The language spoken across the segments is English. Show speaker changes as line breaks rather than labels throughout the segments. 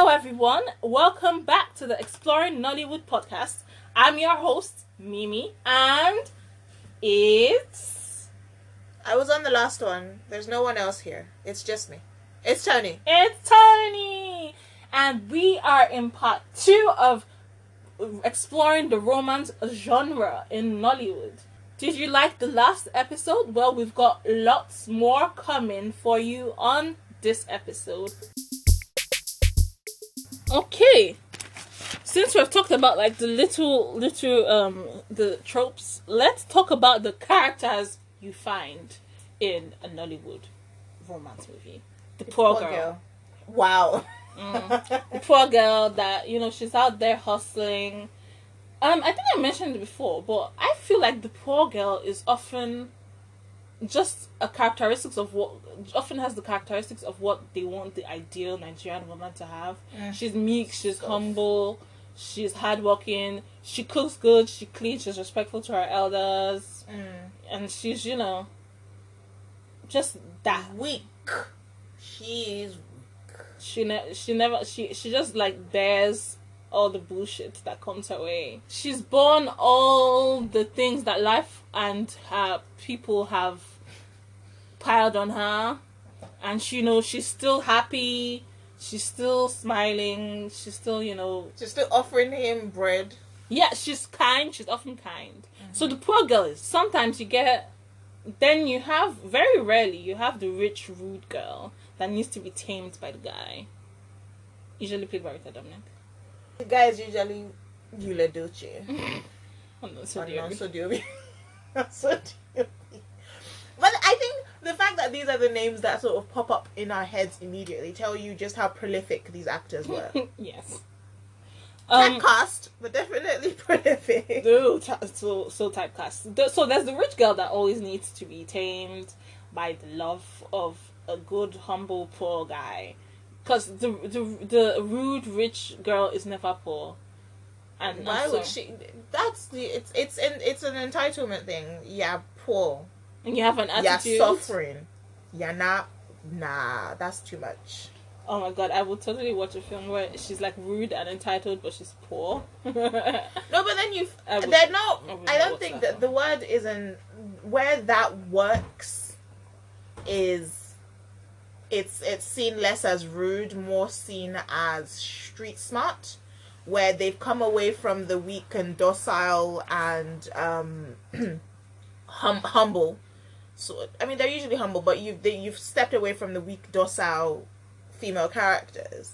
everyone. Welcome back to the Exploring Nollywood podcast. I'm your host, Mimi, and it's...
I was on the last one. There's no one else here. It's just me. It's Toni.
It's Toni! And we are in part 2 of exploring the romance genre in Nollywood. Did you like the last episode? Well, we've got lots more coming for you on this episode. Okay, since we've talked about like the little the tropes, let's talk about the characters you find in a Nollywood romance movie. The poor girl.
Wow.
The poor girl that, she's out there hustling. I think I mentioned it before, but I feel like the poor girl is often just often has the characteristics of what they want the ideal Nigerian woman to have. She's meek, she's humble, she's hardworking, she cooks good, she cleans, she's respectful to her elders, and she's, just that
weak. She's
weak. She just like bears all the bullshit that comes her way. She's borne all the things that life and her people have piled on her, and she's still happy, she's still smiling, she's still
she's still offering him bread.
Yeah, she's kind, she's often kind. So the poor girl is, sometimes very rarely you have the rich rude girl that needs to be tamed by the guy, usually played by Rita Dominic.
The guy is usually Yule Doce.
Sodiobi.
But I think the fact that these are the names that sort of pop up in our heads immediately tell you just how prolific these actors were.
Yes.
Typecast, but definitely prolific.
So typecast. So there's the rich girl that always needs to be tamed by the love of a good, humble, poor guy. Because the rude rich girl is never poor. And
why would she? It's an entitlement thing. Yeah, poor.
And you have an attitude.
You're suffering. You're not. Nah, that's too much.
Oh my god, I would totally watch a film where she's like rude and entitled, but she's poor.
No, but then I don't think that the word isn't where that works. Is it's seen less as rude, more seen as street smart, where they've come away from the weak and docile and humble. So I mean, they're usually humble, but you've stepped away from the weak, docile female characters,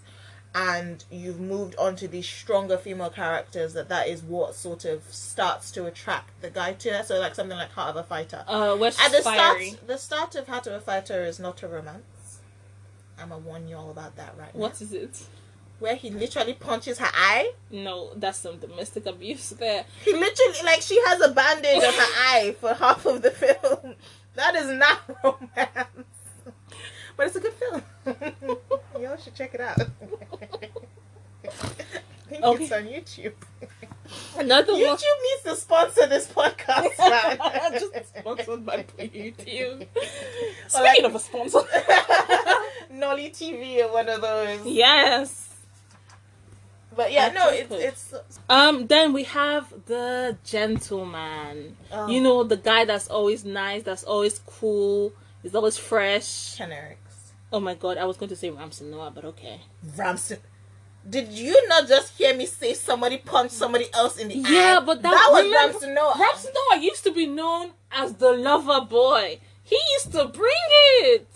and you've moved on to these stronger female characters. That is what sort of starts to attract the guy to her. So like something like Heart of a Fighter. The start of Heart of a Fighter is not a romance. I'm gonna warn you all about that right now.
What is it?
Where he literally punches her eye?
No, that's some domestic abuse there.
He literally, she has a bandage on her eye for half of the film. That is not romance. But it's a good film. Y'all should check it out. I think it's on YouTube. YouTube needs to sponsor this podcast, man.
Just sponsored by YouTube. Speaking of a sponsor.
Nolly TV or one of those.
Yes.
But yeah, it's
then we have the gentleman. Oh. The guy that's always nice, that's always cool, he's always fresh.
Ken Eriks.
Oh my god, I was going to say Ramsey Noah, but okay.
Ramsey. Did you not just hear me say somebody punched somebody else in the eye?
Yeah, but that
was Ramsey Noah.
Ramsey Noah used to be known as the lover boy. He used to bring it.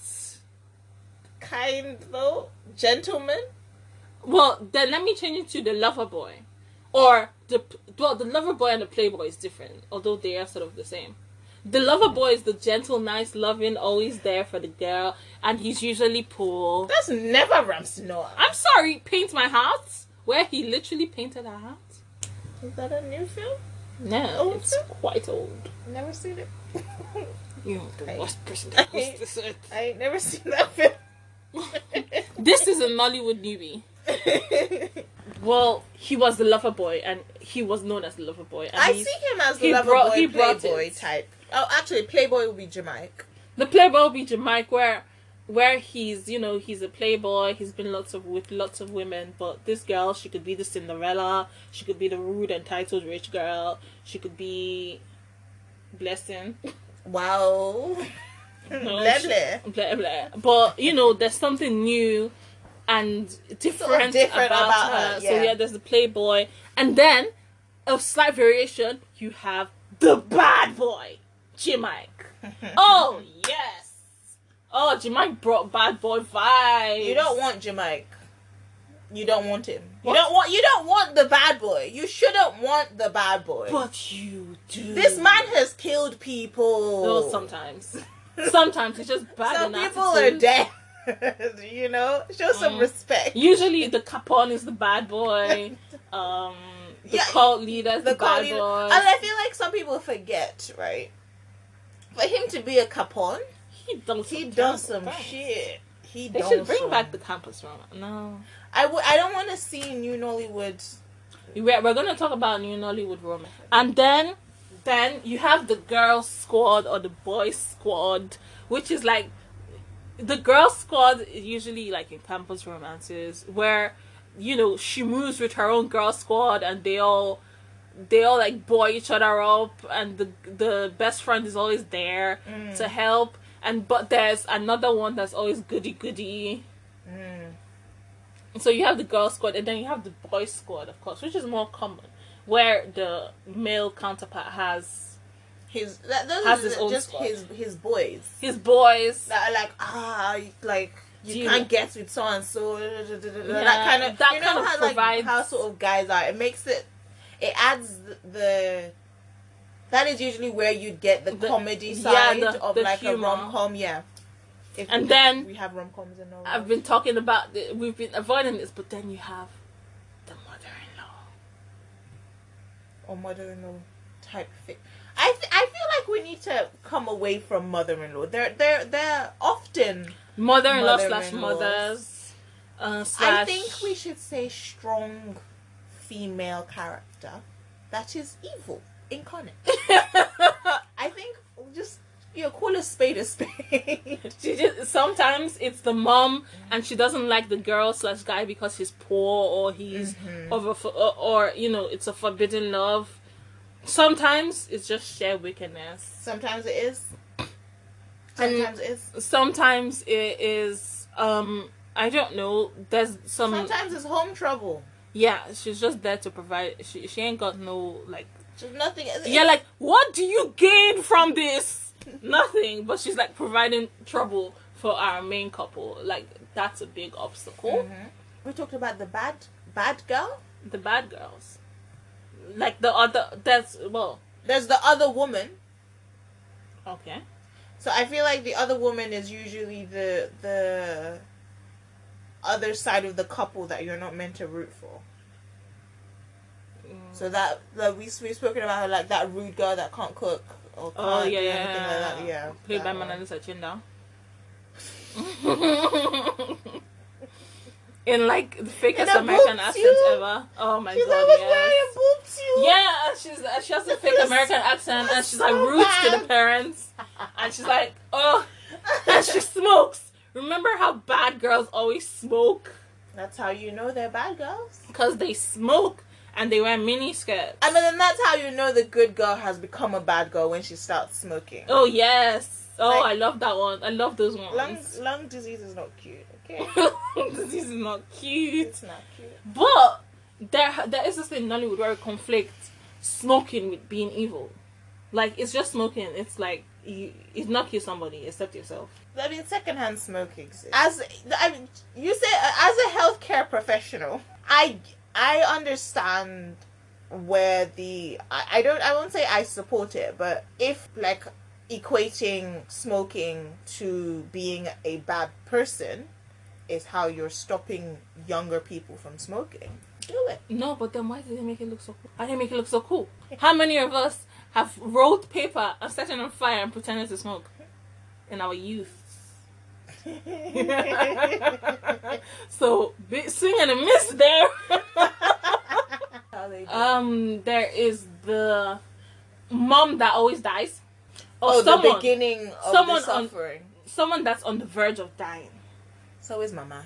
Kind though, gentleman.
Well, then let me change it to the lover boy, or the lover boy and the playboy is different, although they are sort of the same. The lover boy is the gentle, nice, loving, always there for the girl, and he's usually poor.
That's never Ramsey Noah.
I'm sorry, Paint My Heart, where he literally painted her heart.
Is that a new film?
No, it's quite old.
Never seen it.
You're the worst person to host this earth.
I ain't never seen that film.
This is a Nollywood newbie. Well, he was the lover boy, and he was known as the lover boy. And
I see him as the lover boy, playboy type. Oh, actually, playboy will be Jamaica.
The playboy will be Jamaica, where where he's, he's a playboy, he's been with lots of women, but this girl, she could be the Cinderella, she could be the rude entitled rich girl, she could be Blessing.
Wow. Blah, blah.
Blah blah. But there's something new and different, about her.
Yeah.
So yeah, there's the playboy, and then a slight variation. You have the bad boy, Jimike. Oh yes. Oh, Jimike brought bad boy vibes.
You don't want Jimike. You don't want him.
What?
You don't want the bad boy. You shouldn't want the bad boy.
But you do.
This man has killed people.
No, sometimes. Sometimes he's just bad.
Some people are dead. Show some respect.
Usually the Capone is the bad boy. The cult leader is the bad boy.
And I feel like some people forget, right? For him to be a Capone, he does some shit.
They should bring back the campus drama. No.
I don't want to see New Nollywood.
We're going to talk about New Nollywood romance. And then you have the girls squad or the boys squad, which is like, the girls squad is usually like in campus romances where, she moves with her own girl squad and they all like boy each other up, and the best friend is always there to help. But there's another one that's always goody. So you have the girl squad, and then you have the boys squad, of course, which is more common, where the male counterpart has his own squad.
his boys.
His boys
that are like you can't get with so and so. That kind of how provides, like how sort of guys are. It adds the. That is usually where you'd get the comedy side of the like humor. A rom-com, yeah.
Then
we have rom-coms in Norway.
I've been talking about we've been avoiding this, but then you have the mother-in-law
or mother-in-law type thing. I feel like we need to come away from mother-in-law. They're often
mother-in-law /mothers.
I think we should say strong female character that is evil incarnate. I think just call a spade a spade.
Sometimes it's the mom and she doesn't like the girl / guy because he's poor or he's or it's a forbidden love. Sometimes it's just sheer wickedness.
Sometimes it is.
Sometimes it is I don't know. There's
sometimes it's home trouble.
Yeah, she's just there to provide. She ain't got no like
nothing.
Yeah, like what do you gain from this? Nothing. But she's like providing trouble for our main couple. Like that's a big obstacle.
We talked about the bad girl.
The bad girls. Like the other. There's
the other woman.
Okay.
So I feel like the other woman is usually the other side of the couple that you're not meant to root for. So that we've spoken about her, like that rude girl that can't cook or can't do anything like that. Yeah,
played by Manalisa Chinda. In like the fakest American accent ever. Oh my god! Yeah, she has a fake American accent, and she's like rude to the parents, and she's like, oh, and she smokes. Remember how bad girls always smoke?
That's how you know they're bad girls.
Because they smoke and they wear mini skirts.
I mean, and that's how you know the good girl has become a bad girl when she starts smoking.
Oh, yes. Oh, like, I love that one. I love those ones.
Lung disease is not cute, okay?
Lung disease is not cute.
It's not cute.
But there is this thing in Nollywood where it conflicts smoking with being evil. Like, it's just smoking. It's like, it's not kill somebody except yourself.
I mean, secondhand smoking exists. You say, as a healthcare professional, I understand where I won't say I support it, but if like equating smoking to being a bad person is how you're stopping younger people from smoking, do it.
No, but then why did they make it look so cool? Why did they make it look so cool? How many of us have rolled paper and set it on fire and pretended to smoke in our youth? So swing and a miss there. There is the mom that always dies.
Or the beginning of the suffering.
someone that's on the verge of dying.
So is Mama.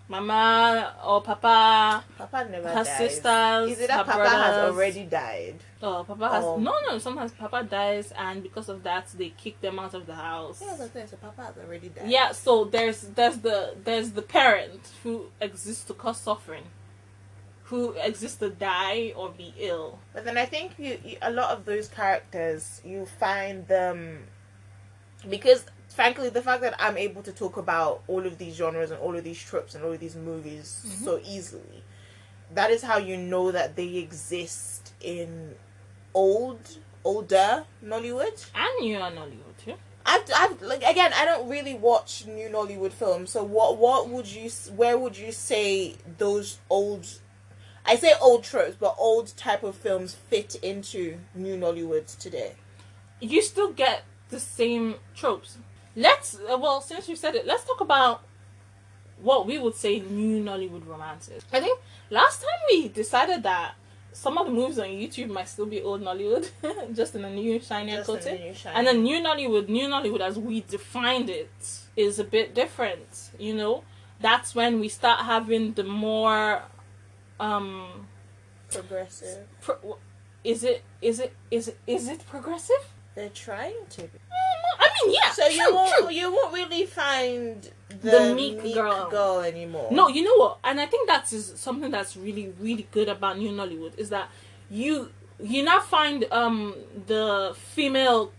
Mama or Papa,
Papa never
her
dies.
sisters,
Is it
her
that Papa
brothers.
has already died?
Oh, Papa has
Oh.
no. Sometimes Papa dies, and because of that, they kick them out of the house.
Yeah, so Papa has already died.
Yeah, so there's the parent who exists to cause suffering, who exists to die or be ill.
But then I think you a lot of those characters, you find them, because frankly the fact that I'm able to talk about all of these genres and all of these tropes and all of these movies so easily, that is how you know that they exist in older Nollywood
and new Nollywood too.
I've like, again, I don't really watch new Nollywood films, so where would you say those old, I say old tropes, but old type of films fit into new Nollywood today?
You still get the same tropes. Since you said it, let's talk about what we would say new Nollywood romances. I think last time we decided that some of the movies on YouTube might still be old Nollywood, just in a new shinier coating. And then new Nollywood as we defined it is a bit different. You know, that's when we start having the more
progressive.
Is it progressive?
They're trying to be.
I mean, yeah.
So
true.
you won't really find
the meek
girl anymore.
No, you know what? And I think that is something that's really, really good about new Nollywood, is that you now find the female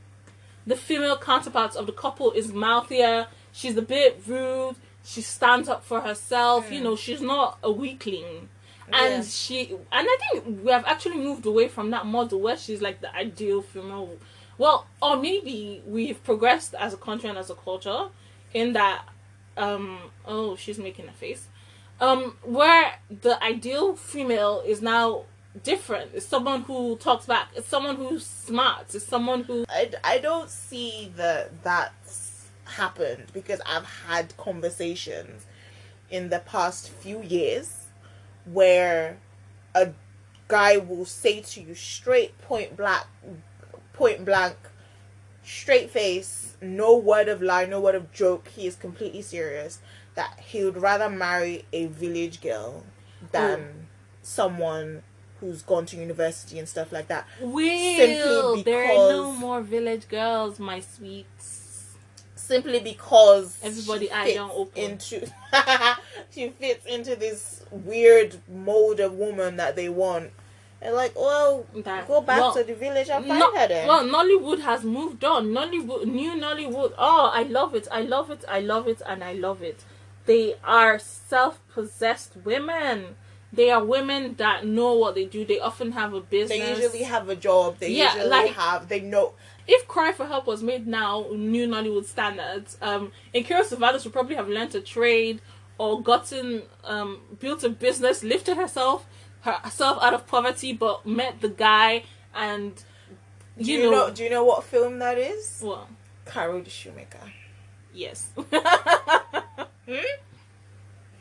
counterparts of the couple is mouthier. She's a bit rude. She stands up for herself. You know, she's not a weakling. And I think we have actually moved away from that model where she's like the ideal female. Well, or maybe we've progressed as a country and as a culture in that, she's making a face, where the ideal female is now different. It's someone who talks back. It's someone who's smart. It's someone who...
I don't see that's happened, because I've had conversations in the past few years where a guy will say to you straight, point blank, straight face, no word of lie, no word of joke, he is completely serious, that he would rather marry a village girl than someone who's gone to university and stuff like that.
Simply because there are no more village girls, my sweets.
Simply because
everybody I don't open
into she fits into this weird mold of woman that they want. And like, well, go back to the village and find her then.
Well, Nollywood has moved on. New Nollywood. Oh, I love it. I love it. I love it. And I love it. They are self-possessed women. They are women that know what they do. They often have a business.
They usually have a job. They they know.
If Cry for Help was made now, new Nollywood standards, Nkira Savalas would probably have learnt a trade or gotten, built a business, lifted herself out of poverty, but met the guy, and
do you know what film that is?
What?
Carol the Shoemaker.
Yes.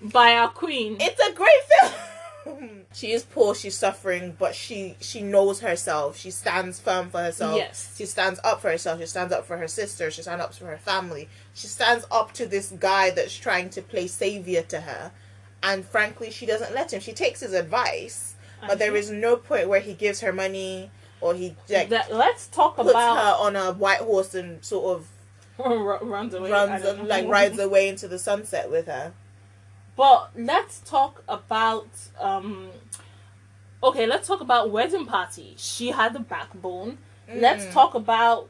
By our queen.
It's a great film. She is poor, she's suffering, but she knows herself. She stands firm for herself.
Yes.
She stands up for herself. She stands up for her sister. She stands up for her family. She stands up to this guy that's trying to play savior to her. And frankly, she doesn't let him. She takes his advice, but there is no point where he gives her money or he
let's talk
puts
about
her on a white horse and sort of
rides
away into the sunset with her.
But let's talk about let's talk about Wedding Party. She had the backbone. Let's talk about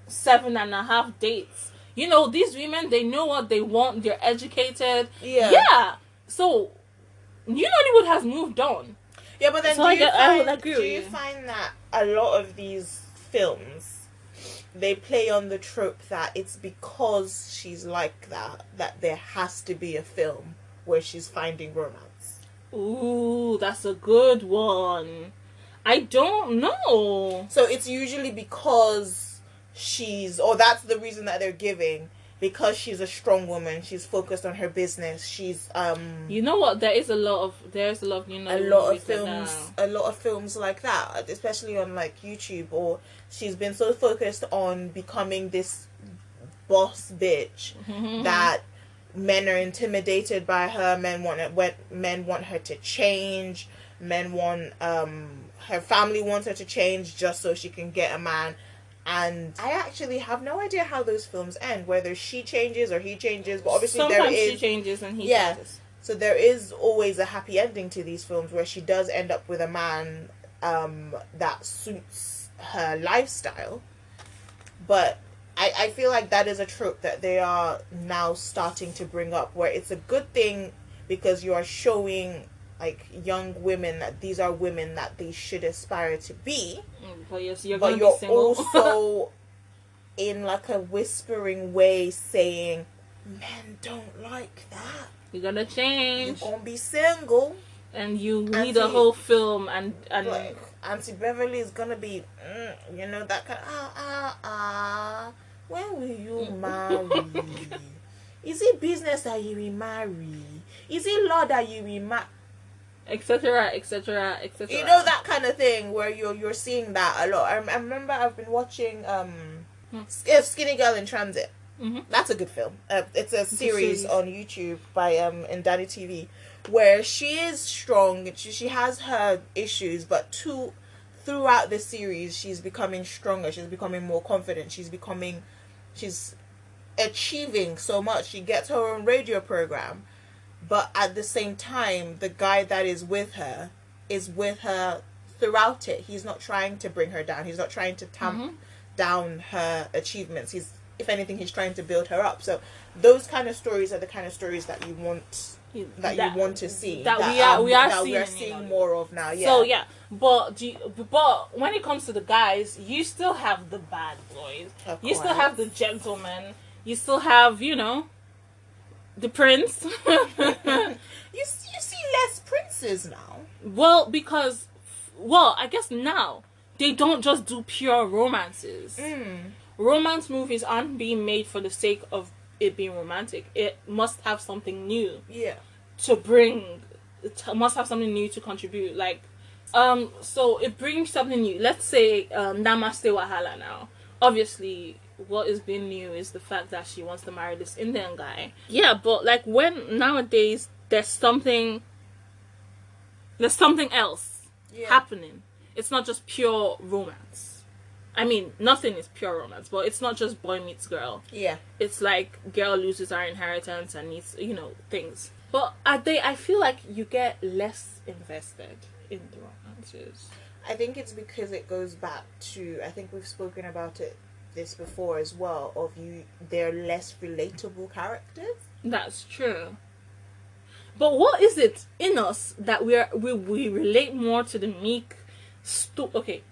7.5 Dates. You know, these women, they know what they want. They're educated. Yeah. So, New Nollywood has moved on.
Yeah, but then
so
do you find that a lot of these films, they play on the trope that it's because she's like that there has to be a film where she's finding romance?
Ooh, that's a good one. I don't know.
So it's usually because that's the reason that they're giving, because she's a strong woman, she's focused on her business, she's
you know what, there's a lot of
a lot of films like that, especially on like YouTube, or she's been so focused on becoming this boss bitch that men are intimidated by her. Men want her to change. Men want her family wants her to change just so she can get a man. And I actually have no idea how those films end, whether she changes or he changes. But obviously
sometimes she changes and he changes.
So there is always a happy ending to these films where she does end up with a man that suits her lifestyle. But I feel like that is a trope that they are now starting to bring up, where it's a good thing because you are showing like young women that these are women that they should aspire to be.
But yes, you're
also in like a whispering way saying, men don't like that.
You're gonna change.
You're gonna be single.
And you need a whole film and
like Auntie Beverly is gonna be you know, that kind of when will you marry? Is it business that you will marry? Is it law that you will marry?
Etc, etc, etc.
You know, that kind of thing where you're seeing that a lot. I remember I've been watching Skinny Girl in Transit. That's a good film. It's a series on YouTube by Indani TV, where she is strong. She has her issues, but throughout the series, she's becoming stronger. She's becoming more confident. She's achieving so much. She gets her own radio program, but at the same time, the guy that is with her throughout it. He's not trying to bring her down. He's not trying to tamp down her achievements. If anything, he's trying to build her up. So those kind of stories are the kind of stories that you want to see. We are seeing more of now. Yeah.
So yeah, but when it comes to the guys, you still have the bad boys. You still have the gentlemen. You still have, you know, the prince.
you see less princes now.
Well, I guess now they don't just do pure romances. Romance movies aren't being made for the sake of it being romantic. It must have something new.
Yeah.
To bring, it must have something new to contribute. Like, so it brings something new. Let's say Namaste Wahala now. Obviously, what is being new is the fact that she wants to marry this Indian guy. Yeah, but like when nowadays there's something else happening. It's not just pure romance. I mean, nothing is pure romance, but it's not just boy meets girl.
Yeah.
It's like girl loses her inheritance and needs, you know, things. But I feel like you get less invested in the romances.
I think it's because it goes back to, I think we've spoken about this before as well, they're less relatable characters.
That's true. But what is it in us that we relate more to the meek,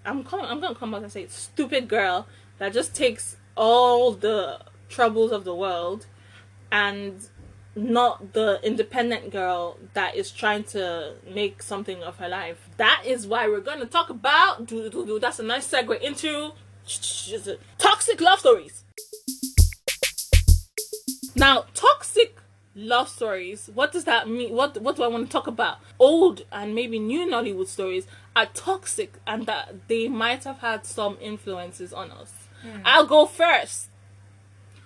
I'm gonna come back and say stupid girl that just takes all the troubles of the world, and not the independent girl that is trying to make something of her life. That is why we're gonna talk about that's a nice segue into toxic love stories. Now, toxic love stories, what does that mean? What do I want to talk about? Old and maybe new Nollywood stories are toxic, and that they might have had some influences on us. I'll go first.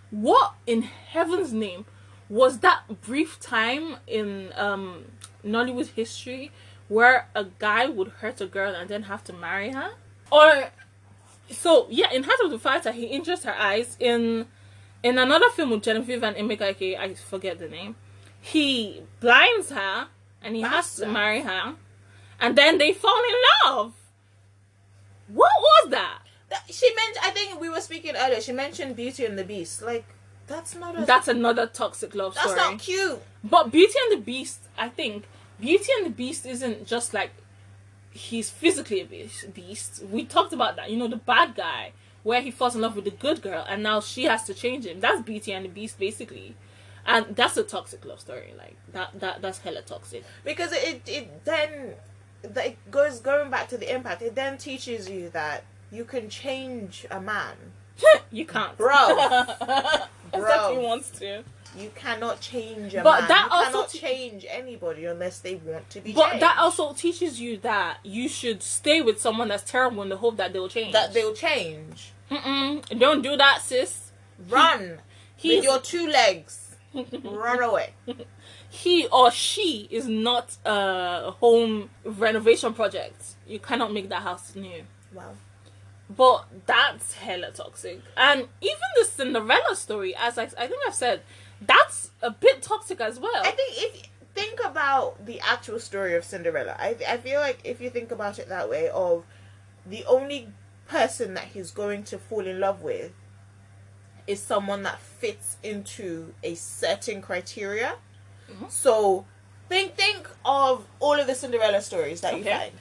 What in heaven's name was that brief time in Nollywood history where a guy would hurt a girl and then have to marry her? Or so yeah, in Heart of the Fighter, he injures her eyes. In another film with Genevieve and Emeka, I forget the name, he blinds her and he has to marry her, and then they fall in love. What was that?
She mentioned, I think we were speaking earlier, she mentioned Beauty and the Beast. Like, that's
another toxic love story.
That's not cute.
But Beauty and the Beast, I think, Beauty and the Beast isn't just like he's physically a beast. We talked about that, you know, the bad guy, where he falls in love with the good girl and now she has to change him. That's Beauty and the Beast, basically. And that's a toxic love story. Like, that's hella toxic. Because
it then, it going back to the impact, it then teaches you that you can change a man.
You can't.
Bro.
Except he wants to.
You cannot change a man. That you cannot change anybody unless they want to be changed.
But that also teaches you that you should stay with someone that's terrible in the hope that they'll change.
That they'll change.
Don't do that, sis.
Run. With your 2 legs, run away.
He or she is not a home renovation project. You cannot make that house new.
Wow.
But that's hella toxic. And even the Cinderella story, as I think I've said, that's a bit toxic as well.
I think if you think about the actual story of Cinderella, I feel like if you think about it that way, of the only person that he's going to fall in love with is someone that fits into a certain criteria. Mm-hmm. So think of all of the Cinderella stories that you find.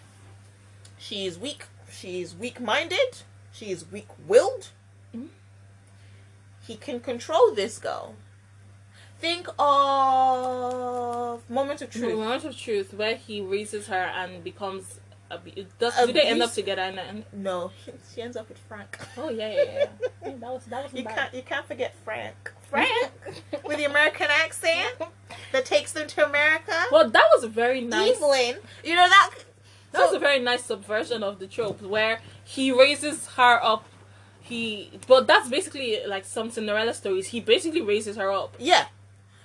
She is weak. She's weak-minded. She is weak-willed. Mm-hmm. He can control this girl. Think of Moment of Truth.
Moment of Truth, where he raises her and becomes... do they end up together in the end?
No, she ends up with Frank.
Oh yeah. That was
you can't forget Frank. Frank with the American accent that takes them to America.
Well, that was a very nice.
Evelyn, you know that.
That was a very nice subversion of the trope where he raises her up. But that's basically like some Cinderella stories. He basically raises her up.
Yeah,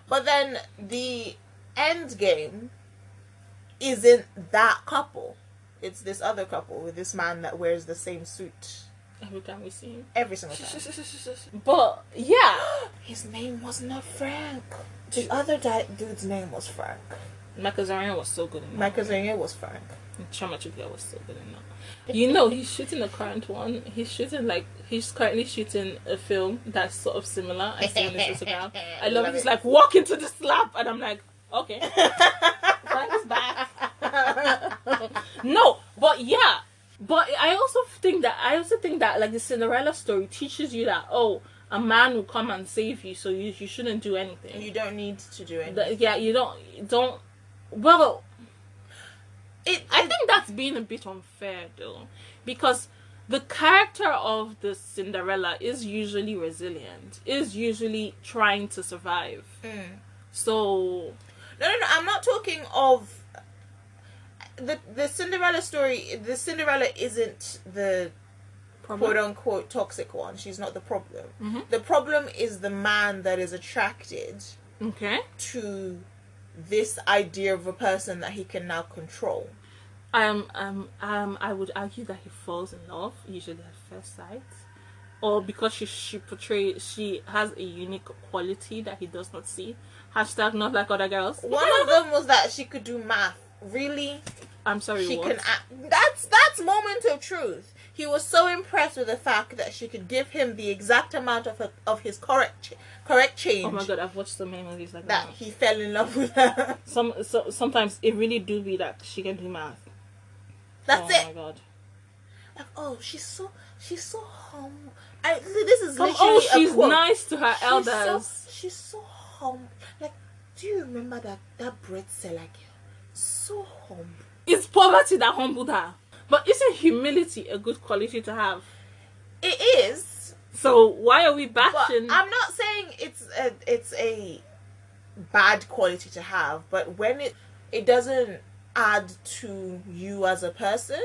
but then the end game isn't that couple. It's this other couple with this man that wears the same suit
every time we see him.
Every single time.
But yeah,
his name was not Frank. The other dude's name was Frank.
Michael Zarian was so good in that.
Michael Zarian was Frank.
Chama Chukwu was so good in that. You know, he's shooting the current one. He's currently shooting a film that's sort of similar. I see on his Instagram. I love it. He's like, walk into the slap, and I'm like, okay. Frank is back. No, but yeah. But I also think that like the Cinderella story teaches you that, oh, a man will come and save you, so you shouldn't do anything.
You don't need to do anything.
You don't. Well, I think that's being a bit unfair though, because the character of the Cinderella is usually resilient, is usually trying to survive. So
no, I'm not talking of the Cinderella story. The Cinderella isn't the quote unquote toxic one. She's not the problem. Mm-hmm. The problem is the man that is attracted to this idea of a person that he can now control.
I would argue that he falls in love usually at first sight, or because she has a unique quality that he does not see. Hashtag not like other girls.
One of them was that she could do math. Really?
I'm sorry.
She
what?
can act. That's Moment of Truth. He was so impressed with the fact that she could give him the exact amount of his correct change.
Oh my god, I've watched so many movies like that.
He fell in love with her.
Sometimes it really do be that she can do math.
That's it.
Oh my god.
Like, oh, she's so humble. This is literally
she's
a quote.
Nice to her elders.
She's so humble. Like, do you remember that bread seller girl? So humble.
It's poverty that humbled her. But isn't humility a good quality to have?
It is.
So why are we bashing?
But I'm not saying it's a bad quality to have, but when it doesn't add to you as a person,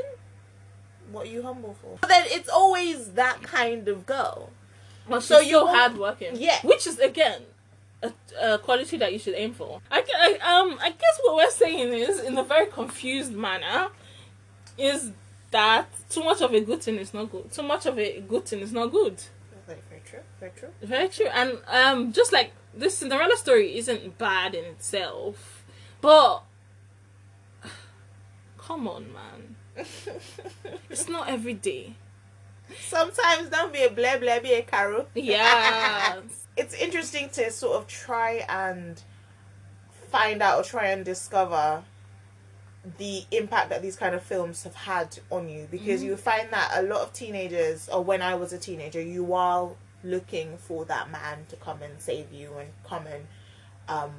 what are you humble for? But then it's always that kind of girl.
Well, so you're hardworking.
Yeah.
Which is again a quality that you should aim for. I guess what we're saying is, in a very confused manner, is that too much of a good thing is not good. Too much of a good thing is not good.
Very, very true. Very true.
Very true. And just like this Cinderella story isn't bad in itself, but come on, man. It's not every day.
Sometimes don't be a blah blah, be a carol.
Yeah.
It's interesting to sort of try and find out or try and discover the impact that these kind of films have had on you, because you find that a lot of teenagers, or when I was a teenager, you are looking for that man to come and save you and come and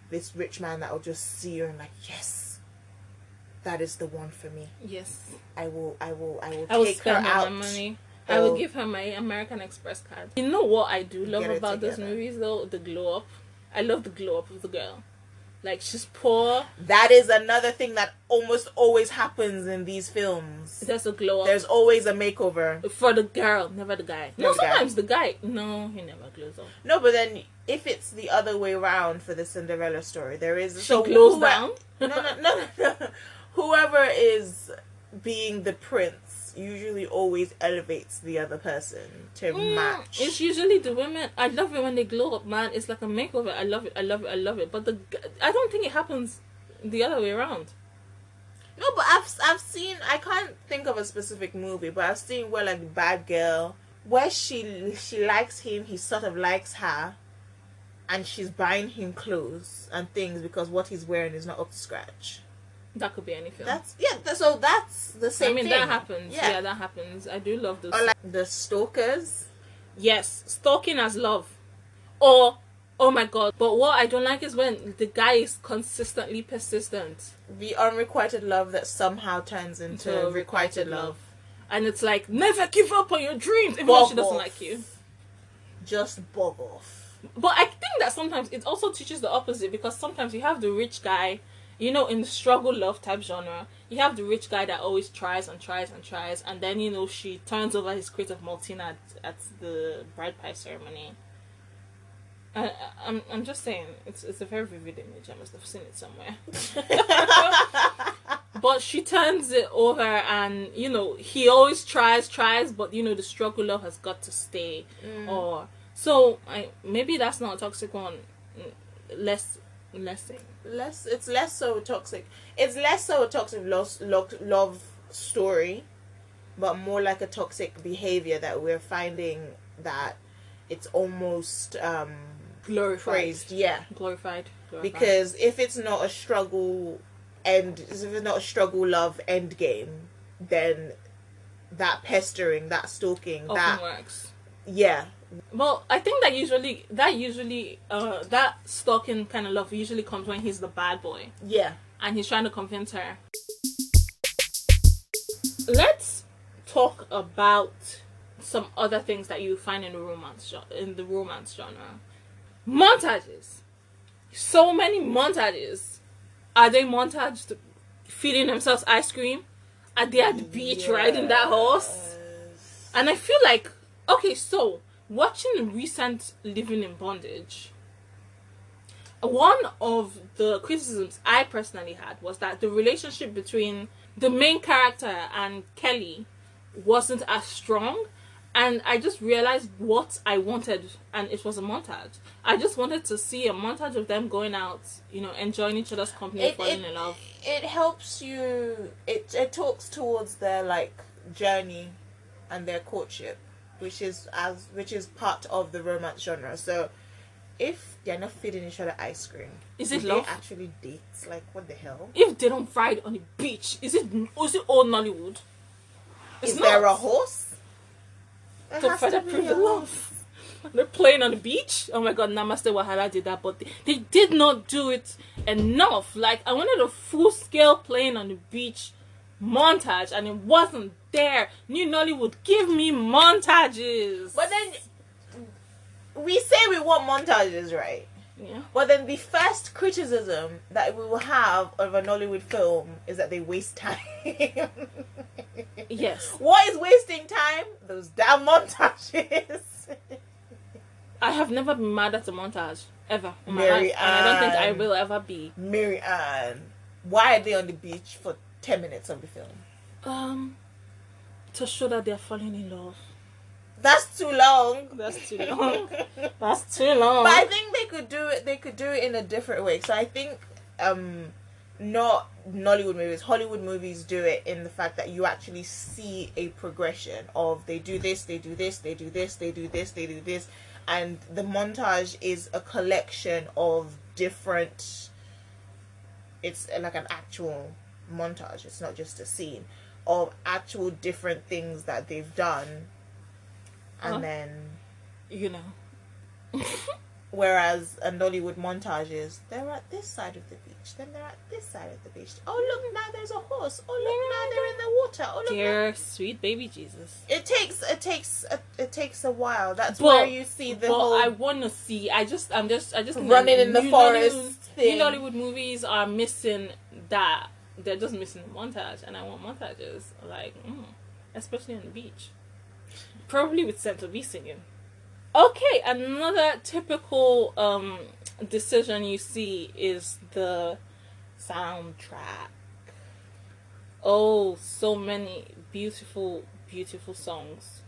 this rich man that will just see you and like, yes, that is the one for me.
Yes,
I will take her
spend
out.
My money. I will give her my American Express card. You know what I do love about those movies though? The glow up. I love the glow up of the girl. Like, she's poor.
That is another thing that almost always happens in these films.
There's a glow up.
There's always a makeover.
For the girl, never the guy.
Never
No, sometimes the guy. No, he never glows up.
No, but then if it's the other way around for the Cinderella story, there is...
She glows down?
No. Whoever is being the prince usually always elevates the other person to match.
It's usually the women. I love it when they glow up, man. It's like a makeover. I love it. But I don't think it happens the other way around.
No, but I've seen, I can't think of a specific movie, but I've seen where, like, bad girl, where she likes him, he sort of likes her, and she's buying him clothes and things because what he's wearing is not up to scratch.
That could be any film.
So that's the same thing.
That happens. Yeah, that happens. I do love those.
Or like the stalkers.
Yes, stalking as love. Or, oh my god. But what I don't like is when the guy is consistently persistent.
The unrequited love that somehow turns into requited love.
And it's like, never give up on your dreams, even though she doesn't like you.
Just bug off.
But I think that sometimes it also teaches the opposite, because sometimes you have the rich guy, you know, in the struggle love type genre, you have the rich guy that always tries and tries and tries, and then, you know, she turns over his crate of Maltina at the bride pie ceremony. I'm just saying, it's a very vivid image. I must have seen it somewhere. But she turns it over, and, you know, he always tries, but, you know, the struggle love has got to stay. Or so maybe that's not a toxic one.
It's less so toxic. It's less so a toxic love story, but more like a toxic behavior that we're finding that it's almost
glorified.
Praised. Yeah,
glorified.
Because if it's not a struggle love end game, then that pestering, that stalking,
often works.
Yeah.
Well, I think that usually that stalking kind of love usually comes when he's the bad boy.
Yeah.
And he's trying to convince her. Let's talk about some other things that you find in the romance genre. Montages. So many montages. Are they montaged feeding themselves ice cream? Are they at the beach riding that horse? And I feel like, okay, so watching recent Living in Bondage, one of the criticisms I personally had was that the relationship between the main character and Kelly wasn't as strong, and I just realized what I wanted, and it was a montage. I just wanted to see a montage of them going out, you know, enjoying each other's company, falling in love.
It helps you, it talks towards their, like, journey and their courtship, which is part of the romance genre. So if they're not feeding each other ice cream,
is it love?
They actually date? Like, what the hell?
If they don't ride on the beach, is it all Nollywood?
Is there a horse?
To further prove the love. They're playing on the beach. Oh my god, Namaste Wahala did that, but they did not do it enough. Like, I wanted a full scale playing on the beach montage, and it wasn't there. New Nollywood, give me montages.
But then we say we want montages, right?
Yeah.
But then the first criticism that we will have of a Nollywood film is that they waste time.
Yes.
What is wasting time? Those damn montages.
I have never been mad at a montage ever in my
Mary
life, and I don't think I will ever be.
Mary Ann, why are they on the beach for 10 minutes of the film?
To show that they're falling in love.
That's too long.
That's too long. That's too long.
But I think they could do it. They could do it in a different way. So I think, not Nollywood movies, Hollywood movies do it in the fact that you actually see a progression of they do this, they do this, they do this, they do this, they do this, and the montage is a collection of different. It's like an actual montage. It's not just a scene of actual different things that they've done. And then,
you know.
Whereas a Nollywood montage is, they're at this side of the beach, then they're at this side of the beach. Oh, look, now there's a horse. Oh, look, now they're in the water. Oh, look.
Dear sweet baby Jesus.
It takes a while. That's where you see the whole.
I want to see. I just
running in the forest anything.
Nollywood movies are missing that. They're just missing the montage, and I want montages, like, especially on the beach. Probably with Central B singing. Okay, another typical decision you see is the soundtrack. Oh, so many beautiful, beautiful songs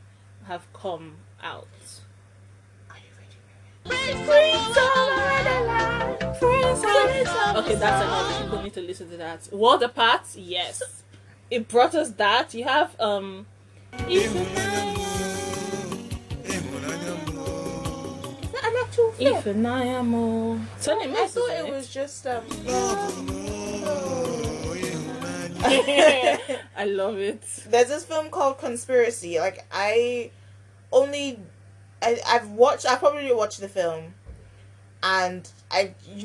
have come out.
Are you ready?
Okay, that's enough. People need to listen to that. World Apart, yes. It brought us that. You have Ifenayamo.
I thought it was just
I love it.
There's this film called Conspiracy. Like I've probably watched the film, and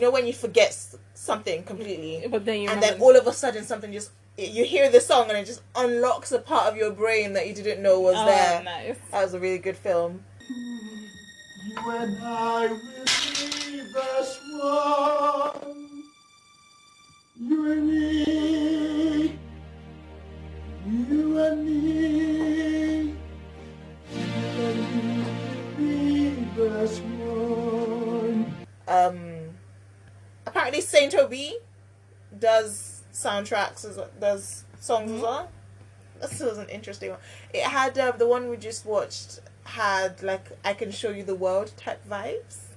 when you forget something completely,
but then
and then all of a sudden something just, you hear the song and it just unlocks a part of your brain that you didn't know was there.
Nice.
That was a really good film.
You and I will be the one. You and me. You and me. And we will be the one.
Apparently Saint Obi does soundtracks does songs as well. This was an interesting one. It had the one we just watched had like I Can Show You the World type vibes.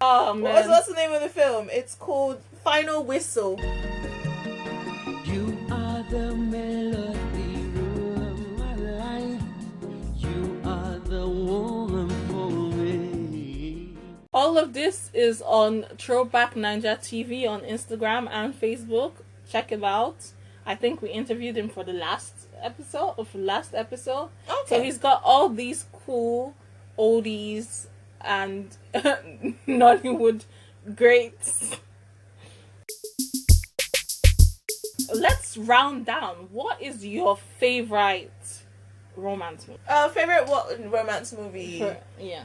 Oh man.
What's the name of the film? It's called Final Whistle.
You are the melody of my life. You are the woman for me.
All of this is on Throwback Ninja TV on Instagram and Facebook. Check it out. I think we interviewed him for the last episode.
Okay.
So he's got all these cool oldies and Nollywood greats. Let's round down. What is your favorite romance movie?
Favorite romance movie?
Yeah.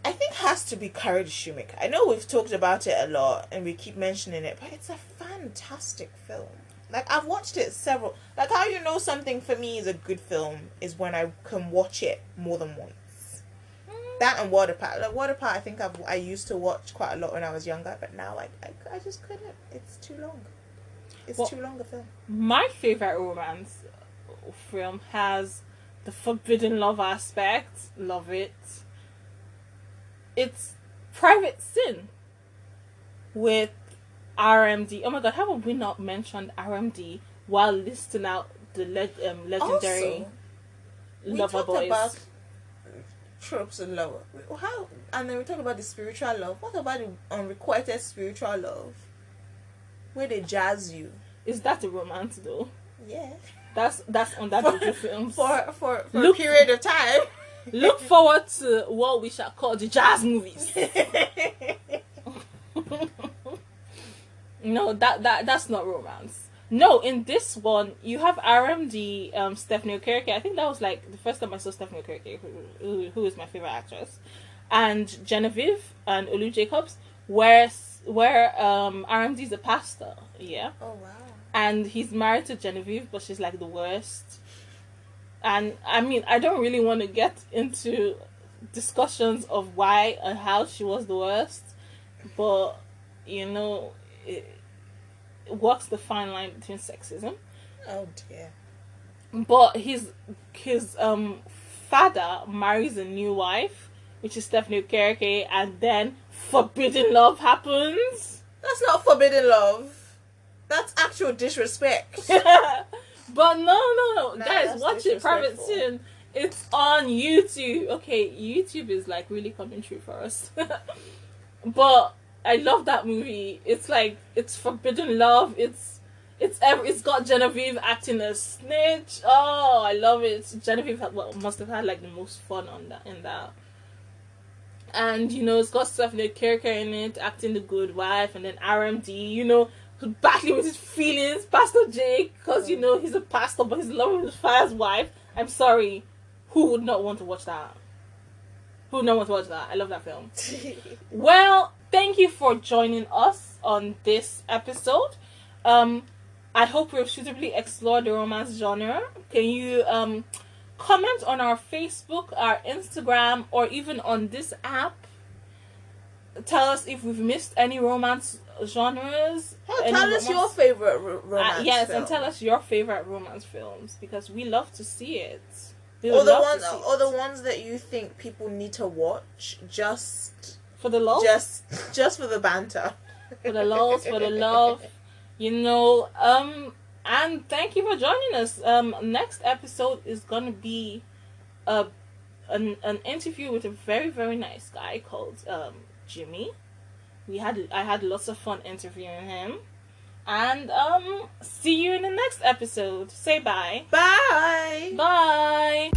I think has to be Courage Shoemaker. I know we've talked about it a lot and we keep mentioning it, but it's a fantastic film. Like, I've watched it several... Like, how you know something for me is a good film is when I can watch it more than once. That and Waterpart. Like, Waterpart, I think I used to watch quite a lot when I was younger, but now I just couldn't. It's too long. It's too long a film.
My favorite romance film has the forbidden love aspect. Love it. It's Private Sin with RMD. Oh my god, how have we not mentioned RMD while listing out the legendary lover boys?
We talked about tropes and love. And then we talk about the spiritual love. What about the unrequited spiritual love? Where they jazz you.
Is that a romance though?
Yeah.
That's on that Juju films.
For a period of time.
Look forward to what we shall call the jazz movies. No, that's not romance. No, in this one you have RMD, Stephanie Okereke. I think that was like the first time I saw Stephanie Okereke, who is my favorite actress, and Genevieve and Olu Jacobs, where RMD is a pastor. Yeah.
Oh wow.
And he's married to Genevieve, but she's like the worst. And I mean, I don't really want to get into discussions of why and how she was the worst, but it walks the fine line between sexism.
Oh dear.
But his father marries a new wife, which is Stephanie Okereke, and then forbidden love happens.
That's not forbidden love. That's actual disrespect.
But no,
Nah,
guys, watch it. Private Sin. It's on YouTube. Okay, YouTube is like really coming true for us. But I love that movie. It's like, it's forbidden love. It's got Genevieve acting as snitch. Oh, I love it. Genevieve must have had like the most fun in that. And it's got Stephanie Okereke in it acting the good wife, and then RMD, battling with his feelings, Pastor Jake, because he's a pastor, but he's loving his father's wife. I'm sorry, who would not want to watch that? Who would not want to watch that? I love that film. Well, thank you for joining us on this episode. I hope we've suitably explored the romance genre. Can you comment on our Facebook, our Instagram, or even on this app? Tell us if we've missed any romance genres.
Tell us your favorite romance
yes,
film.
and tell us your favorite romance films, because we love to see it.
Or the ones that you think people need to watch just
for the love,
just for the banter,
for the love, for the love. And thank you for joining us. Next episode is gonna be an interview with a very, very nice guy called Jimmy. I had lots of fun interviewing him. And see you in the next episode. Say bye.
Bye.
Bye.